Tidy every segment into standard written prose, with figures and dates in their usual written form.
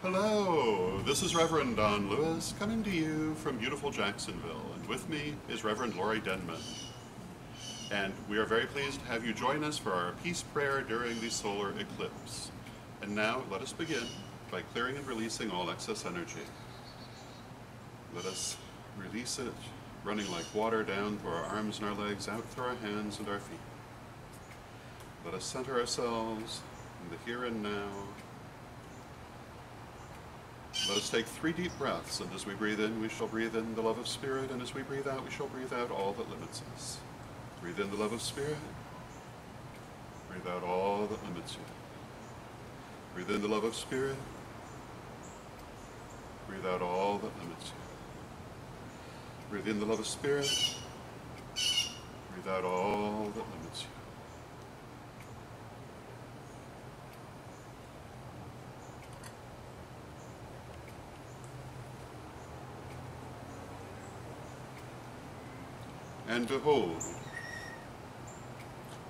Hello, this is Reverend Don Lewis coming to you from beautiful Jacksonville, and with me is Reverend Laurie Denman. And we are very pleased to have you join us for our peace prayer during the solar eclipse. And now let us begin by clearing and releasing all excess energy. Let us release it, running like water down through our arms and our legs, out through our hands and our feet. Let us center ourselves in the here and now. Let us take 3 deep breaths, and as we breathe in, we shall breathe in the love of Spirit, and as we breathe out, we shall breathe out all that limits us. Breathe in the love of Spirit. Breathe out all that limits you. Breathe in the love of Spirit. Breathe out all that limits you. Breathe in the love of Spirit. Breathe out all that limits you. And behold,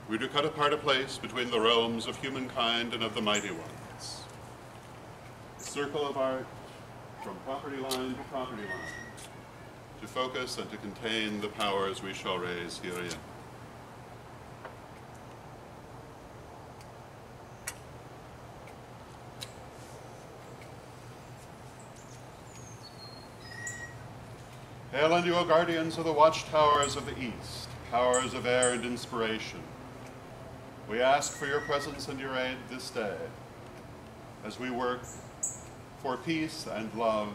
we do cut apart a place between the realms of humankind and of the mighty ones. A circle of art from property line to property line, to focus and to contain the powers we shall raise herein. Hail unto you, O guardians of the watchtowers of the East, powers of air and inspiration. We ask for your presence and your aid this day as we work for peace and love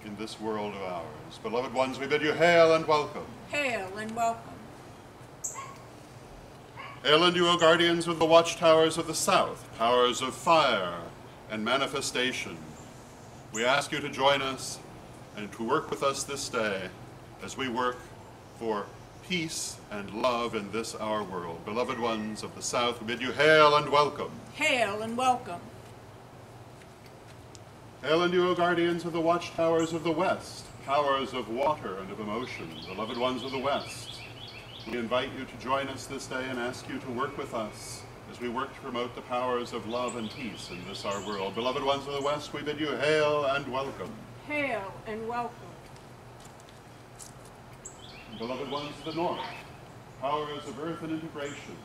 in this world of ours. Beloved ones, we bid you hail and welcome. Hail and welcome. Hail unto you, O guardians of the watchtowers of the South, powers of fire and manifestation. We ask you to join us and to work with us this day as we work for peace and love in this our world. Beloved ones of the South, we bid you hail and welcome. Hail and welcome. Hail unto you, O guardians of the watchtowers of the West, powers of water and of emotion. Beloved ones of the West, we invite you to join us this day and ask you to work with us as we work to promote the powers of love and peace in this our world. Beloved ones of the West, we bid you hail and welcome. Hail and welcome. Beloved ones of the North, powers of earth and integration,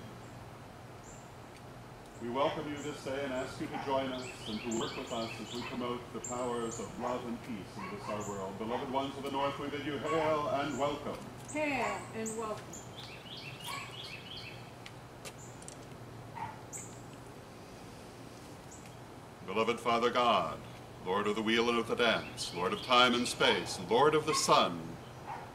we welcome you this day and ask you to join us and to work with us as we promote the powers of love and peace in this our world. Beloved ones of the North, we bid you hail and welcome. Hail and welcome. Beloved Father God, Lord of the wheel and of the dance, Lord of time and space, Lord of the sun,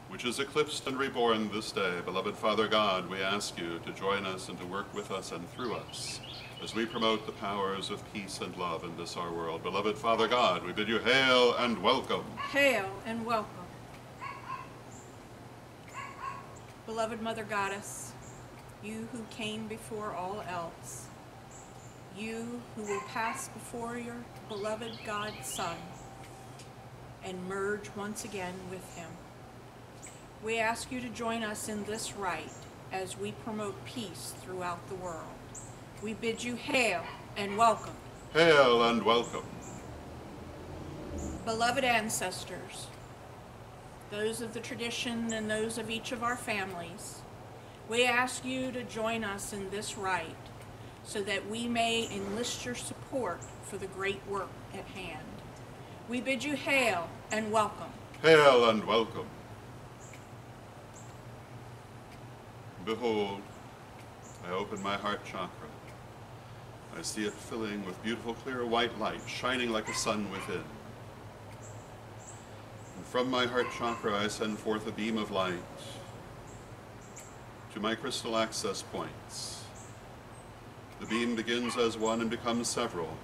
which is eclipsed and reborn this day. Beloved Father God, we ask you to join us and to work with us and through us as we promote the powers of peace and love in this our world. Beloved Father God, we bid you hail and welcome. Hail and welcome. Beloved Mother Goddess, you who came before all else, you who will pass before your beloved God Son and merge once again with him. We ask you to join us in this rite as we promote peace throughout the world. We bid you hail and welcome. Hail and welcome. Beloved ancestors, those of the tradition and those of each of our families, we ask you to join us in this rite so that we may enlist your support for the great work at hand. We bid you hail and welcome. Hail and welcome. Behold, I open my heart chakra. I see it filling with beautiful clear white light, shining like a sun within. And from my heart chakra I send forth a beam of light to my crystal access points. The beam begins as one and becomes several,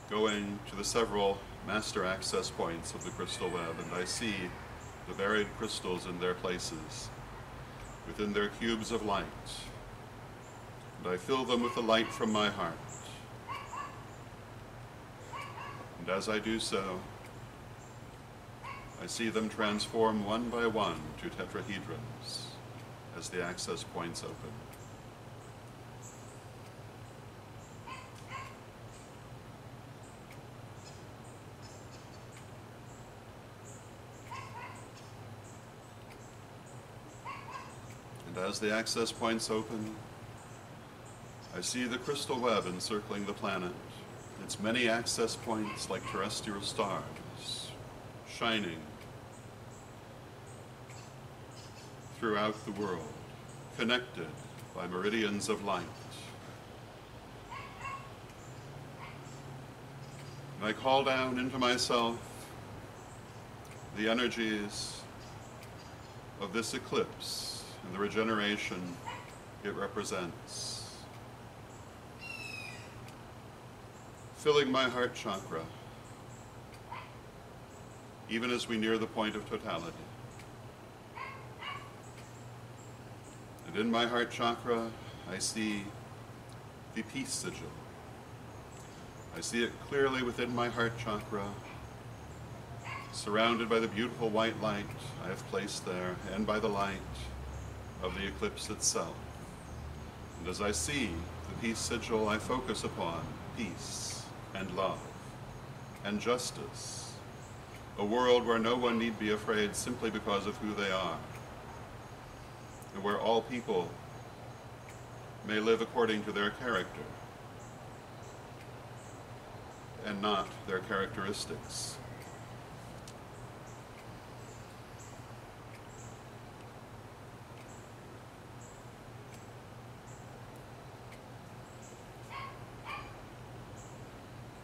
going to the several master access points of the crystal web, and I see the buried crystals in their places, within their cubes of light, and I fill them with the light from my heart. And as I do so, I see them transform one by one to tetrahedrons as the access points open. as the access points open, I see the crystal web encircling the planet, its many access points like terrestrial stars, shining throughout the world, connected by meridians of light. And I call down into myself the energies of this eclipse and the regeneration it represents, filling my heart chakra, even as we near the point of totality. And in my heart chakra, I see the peace sigil. I see it clearly within my heart chakra, surrounded by the beautiful white light I have placed there, and by the light of the eclipse itself. And as I see the peace sigil, I focus upon peace and love and justice, a world where no one need be afraid simply because of who they are, and where all people may live according to their character and not their characteristics.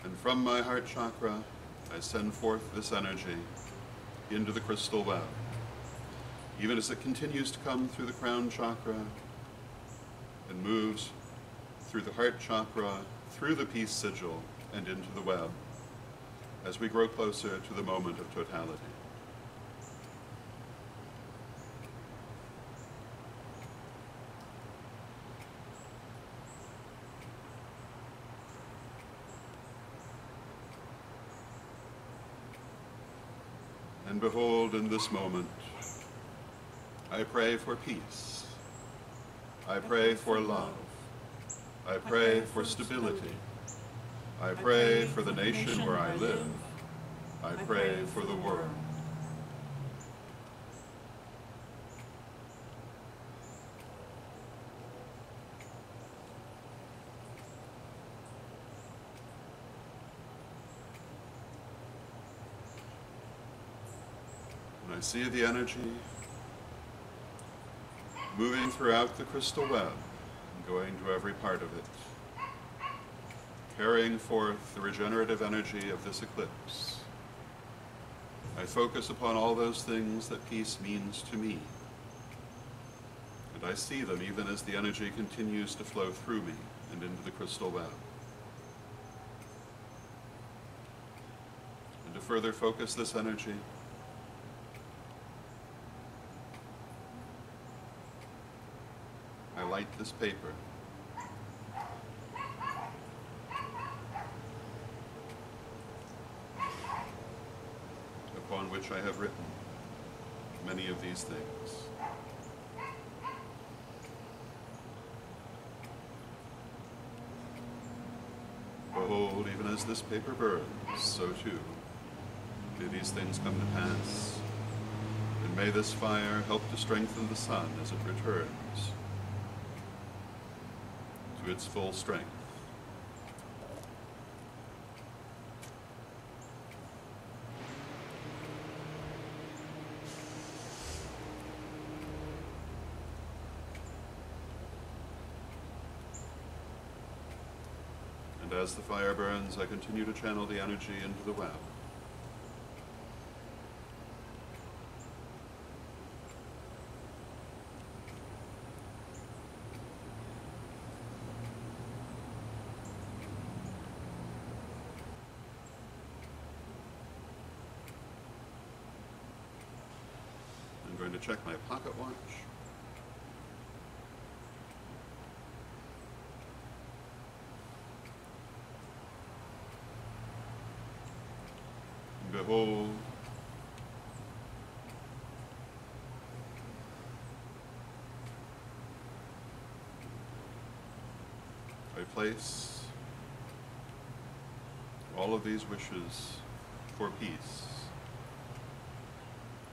And from my heart chakra, I send forth this energy into the crystal web, even as it continues to come through the crown chakra and moves through the heart chakra, through the peace sigil, and into the web, as we grow closer to the moment of totality. And behold, in this moment, I pray for peace. I pray for love. I pray for stability. I pray for the nation where I live. I pray for the world. And I see the energy moving throughout the crystal web and going to every part of it, carrying forth the regenerative energy of this eclipse. I focus upon all those things that peace means to me, and I see them even as the energy continues to flow through me and into the crystal web. And to further focus this energy, I light this paper. Upon which I have written many of these things. Behold, even as this paper burns, so too do these things come to pass. And may this fire help to strengthen the sun as it returns to its full strength. And as the fire burns, I continue to channel the energy into the web. I'm going to check my pocket watch. Behold, I place all of these wishes for peace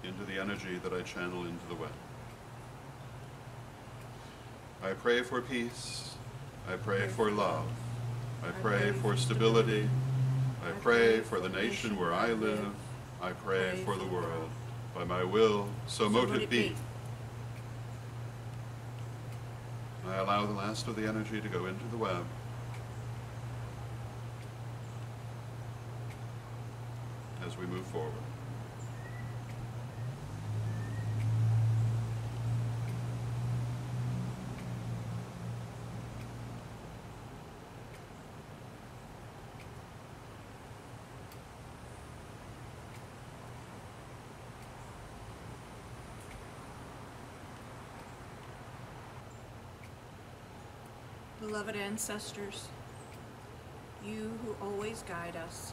into the energy that I channel into the web. I pray for peace. I pray for love. I pray for stability. I pray for the nation where I live. I pray for the world. By my will, so mote it be. I allow the last of the energy to go into the web. As we move forward. Beloved ancestors, you who always guide us,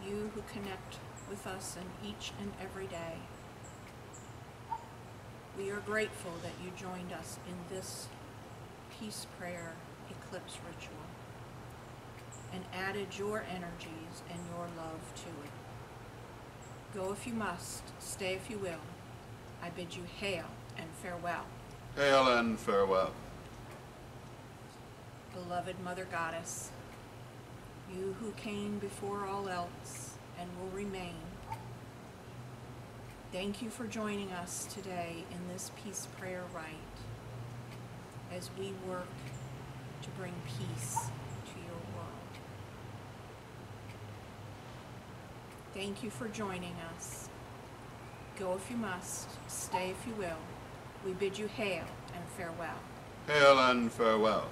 you who connect with us in each and every day, we are grateful that you joined us in this peace prayer eclipse ritual and added your energies and your love to it. Go if you must, stay if you will. I bid you hail and farewell. Hail and farewell. Beloved Mother Goddess, you who came before all else and will remain, thank you for joining us today in this peace prayer rite as we work to bring peace to your world. Thank you for joining us. Go if you must, stay if you will. We bid you hail and farewell. Hail and farewell.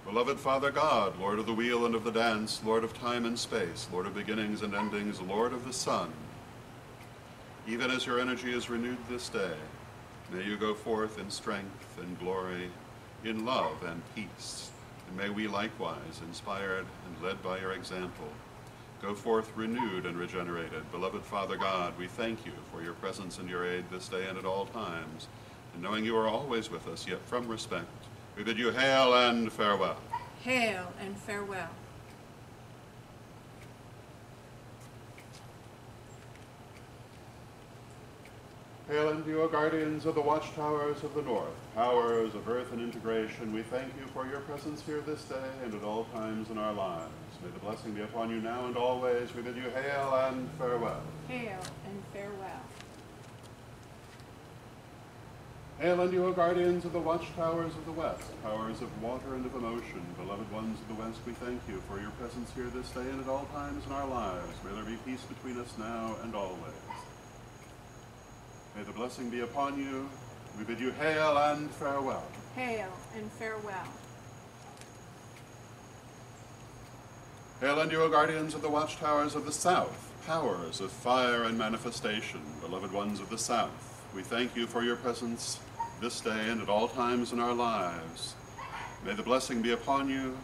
Beloved Father God, Lord of the wheel and of the dance, Lord of time and space, Lord of beginnings and endings, Lord of the sun, even as your energy is renewed this day, may you go forth in strength and glory, in love and peace, and may we likewise, inspired and led by your example, go forth renewed and regenerated. Beloved Father God, we thank you for your presence and your aid this day and at all times, and knowing you are always with us, yet from respect, we bid you hail and farewell. Hail and farewell. Hail unto you, O guardians of the watchtowers of the north, powers of earth and integration. We thank you for your presence here this day and at all times in our lives. May the blessing be upon you now and always. We bid you hail and farewell. Hail and farewell. Hail unto you, O guardians of the watchtowers of the west, powers of water and of emotion, beloved ones of the west, we thank you for your presence here this day and at all times in our lives. May there be peace between us now and always. May the blessing be upon you. We bid you hail and farewell. Hail and farewell. Hail unto you, O guardians of the watchtowers of the south, powers of fire and manifestation, beloved ones of the south. We thank you for your presence this day and at all times in our lives. May the blessing be upon you.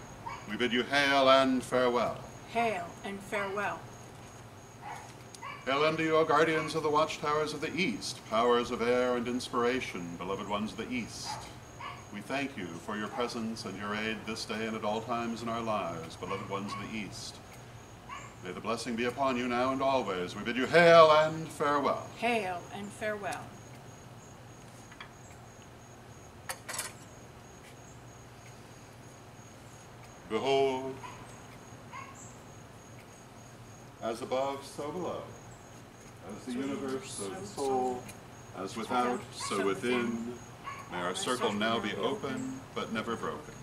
We bid you hail and farewell. Hail and farewell. Hail unto you, O guardians of the watchtowers of the east, powers of air and inspiration, beloved ones of the east. We thank you for your presence and your aid this day and at all times in our lives, beloved ones of the east. May the blessing be upon you now and always. We bid you hail and farewell. Hail and farewell. Behold, as above, so below. As the universe, so the soul. As without, so within. May our circle now be open, but never broken.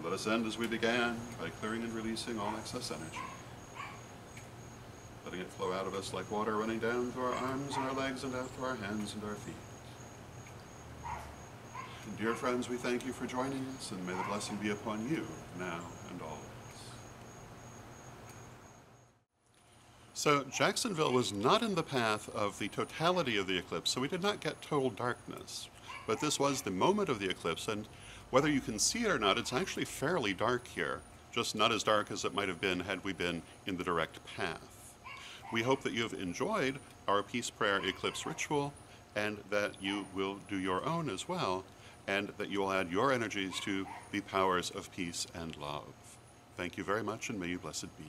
Let us end as we began, by clearing and releasing all excess energy. Letting it flow out of us like water running down through our arms and our legs and out through our hands and our feet. And dear friends, we thank you for joining us, and may the blessing be upon you now and always. So Jacksonville was not in the path of the totality of the eclipse, so we did not get total darkness. But this was the moment of the eclipse, and whether you can see it or not, it's actually fairly dark here, just not as dark as it might have been had we been in the direct path. We hope that you have enjoyed our Peace Prayer Eclipse ritual, and that you will do your own as well, and that you will add your energies to the powers of peace and love. Thank you very much, and may you blessed be.